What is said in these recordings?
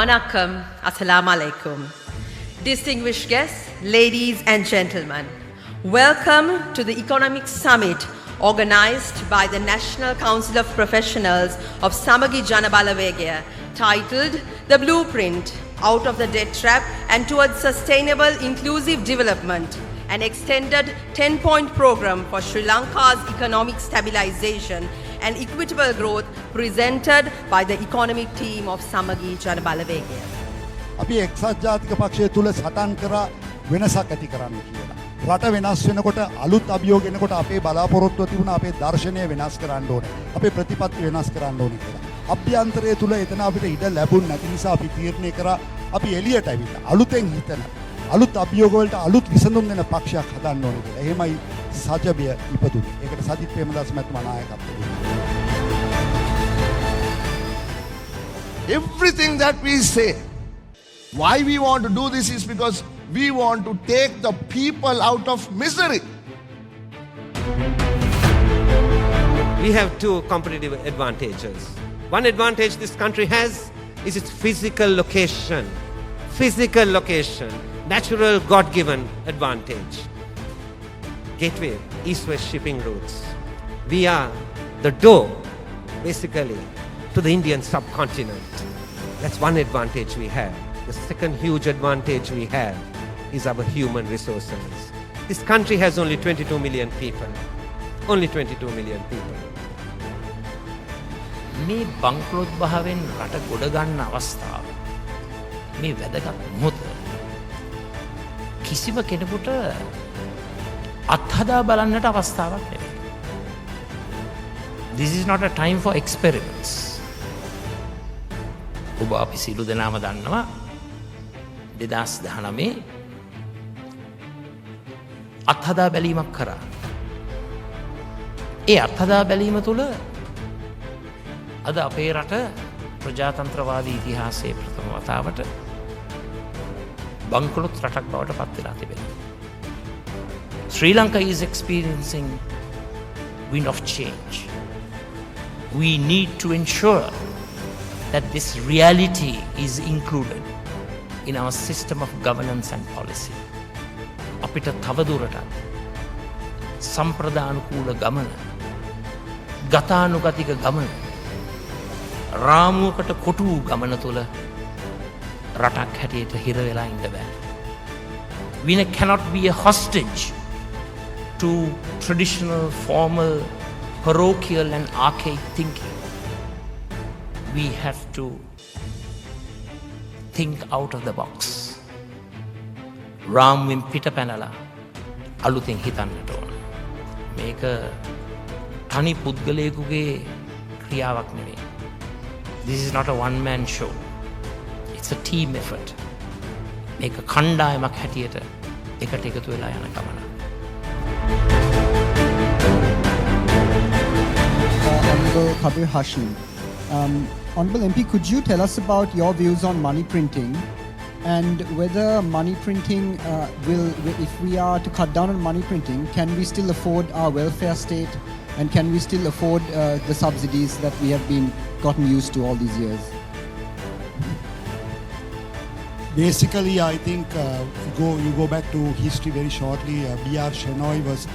Vanakkam, Assalamu alaikum. Distinguished guests, ladies and gentlemen, welcome to the Economic Summit organized by the National Council of Professionals of Samagi Jana Balawegaya, titled The Blueprint Out of the Debt Trap and Towards Sustainable Inclusive Development, an extended 10-point program for Sri Lanka's economic stabilization and equitable growth presented by the economic team of Samagi Jana Balawegaya. අපි එක්සත් ජාතික පක්ෂය තුල සටන් කරා වෙනසක් ඇති කරන්න කියලා. රට වෙනස් වෙනකොට අලුත් අභියෝග එනකොට අපේ බලාපොරොත්තුව තිබුණා අපේ දර්ශනය වෙනස් කරන්න ඕනේ. අපේ ප්‍රතිපත්ති වෙනස් කරන්න ඕනේ කියලා. අභ්‍යන්තරය තුල එතන අපිට ඉඩ ලැබුණ නැති නිසා අපි තීරණය කරා අපි එළියට ඇවිල්ලා අලුතෙන් හිතන අලුත් අභියෝග වලට අලුත් විසඳුම් දෙන පක්ෂයක් හදන්න ඕනේ කියලා. එහෙමයි සජබය ඉපදුනේ. ඒකට සජිත් ප්‍රේමදාස මහත්මයා නායකත්වය දුන්නා. Everything that we say, why we want to do this is because we want to take the people out of misery. We have two competitive advantages. One advantage this country has is its physical location. Physical location, natural God-given advantage. Gateway, east-west shipping routes. We are the door, basically, to the Indian subcontinent. That's one advantage we have. The second huge advantage we have is our human resources. This country has only 22 million people. Only 22 million people. මේ බංකොලොත් භාවයෙන් රට ගොඩ ගන්න අවස්ථාව මේ වැදගත් මොහොත කිසිම කෙනෙකුට අත්හදා බලන්නට අවස්ථාවක් නෙවෙයි. This is not a time for experiments. ඔබ අපි සියලු දෙනාම දන්නවා 2019 අත්හදා බැලීමක් කරා. ඒ අත්හදා බැලීම තුළ අද අපේ රට ප්‍රජාතන්ත්‍රවාදී ඉතිහාසයේ ප්‍රථම වතාවට බංකොලොත් රටක් බවට පත් වෙලා තිබෙනවා. Sri Lanka is experiencing wind of change. We need to ensure that this reality is included in our system of governance and policy. අපිට තවදුරටත් සම්ප්‍රදානුකූල ගමන, ගතානුගතික ගමන, රාමුවකට කොටු ගමන තුළ රටක් හැටියට හිර වෙලා ඉන්න බෑ. We cannot be a hostage to traditional, formal, parochial and archaic thinking. We have to think out of the box. රාමුවෙන් පිට පැනලා අලුතෙන් හිතන්නට ඕන. මේක තනි පුද්ගලයෙකුගේ ක්‍රියාවක් නෙවෙයි. This is not a one-man show. It's a team effort. මේක කණ්ඩායමක් හැටියට එකට එකතු වෙලා යන ගමනක්. Honorable Kabir Hashim. Honorable MP, could you tell us about your views on money printing and whether money printing if we are to cut down on money printing, can we still afford our welfare state and can we still afford the subsidies that we have been gotten used to all these years? Basically, I think you go back to history very shortly. B.R. Shenoy was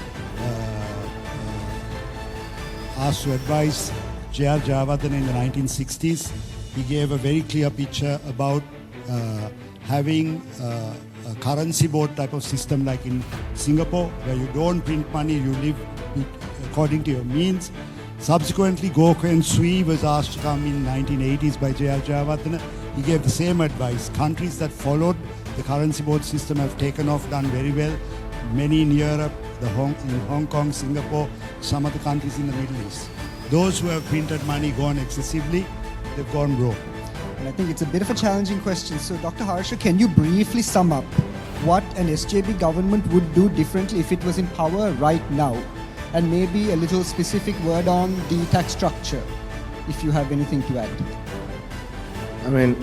asked to advise J.R. Jayawardene in the 1960s. He gave a very clear picture about having a currency board type of system like in Singapore, where you don't print money, you live according to your means. Subsequently, Gokhen Sui was asked to come in 1980s by J.R. Jayawardene. He gave the same advice. Countries that followed the currency board system have taken off, done very well. Many in Europe, in Hong Kong, Singapore, some of the countries in the Middle East. Those who have printed money gone excessively, they've gone broke. And I think it's a bit of a challenging question. So Dr. Harsha, can you briefly sum up what an SJB government would do differently if it was in power right now? And maybe a little specific word on the tax structure, if you have anything to add. I mean,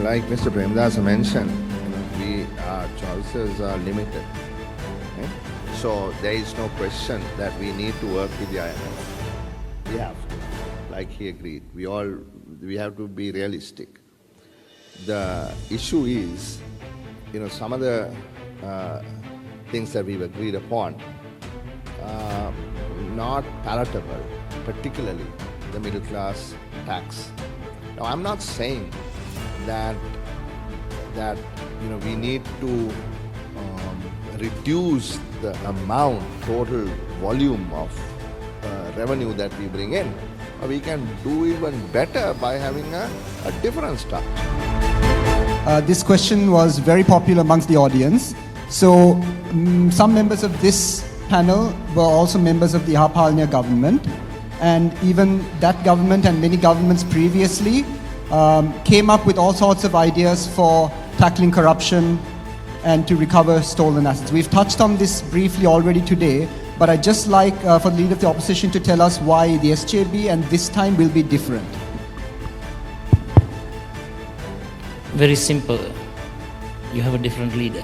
like Mr. Premadasa mentioned, our choices are limited. Okay? So there is no question that we need to work with the IMF. We have to, like he agreed. We have to be realistic. the issue is, some of the things that we've agreed upon not palatable, particularly the middle class tax. Now, I'm not saying that we need to reduce the amount, total volume of revenue that we bring in. We can do even better by having a different structure. This question was very popular amongst the audience. So some members of this panel were also members of the Yapalnya government, and even that government and many governments previously came up with all sorts of ideas for tackling corruption and to recover stolen assets. We've touched on this briefly already today, but I'd just like for the leader of the opposition to tell us why the SJB and this time will be different. Very simple. You have a different leader.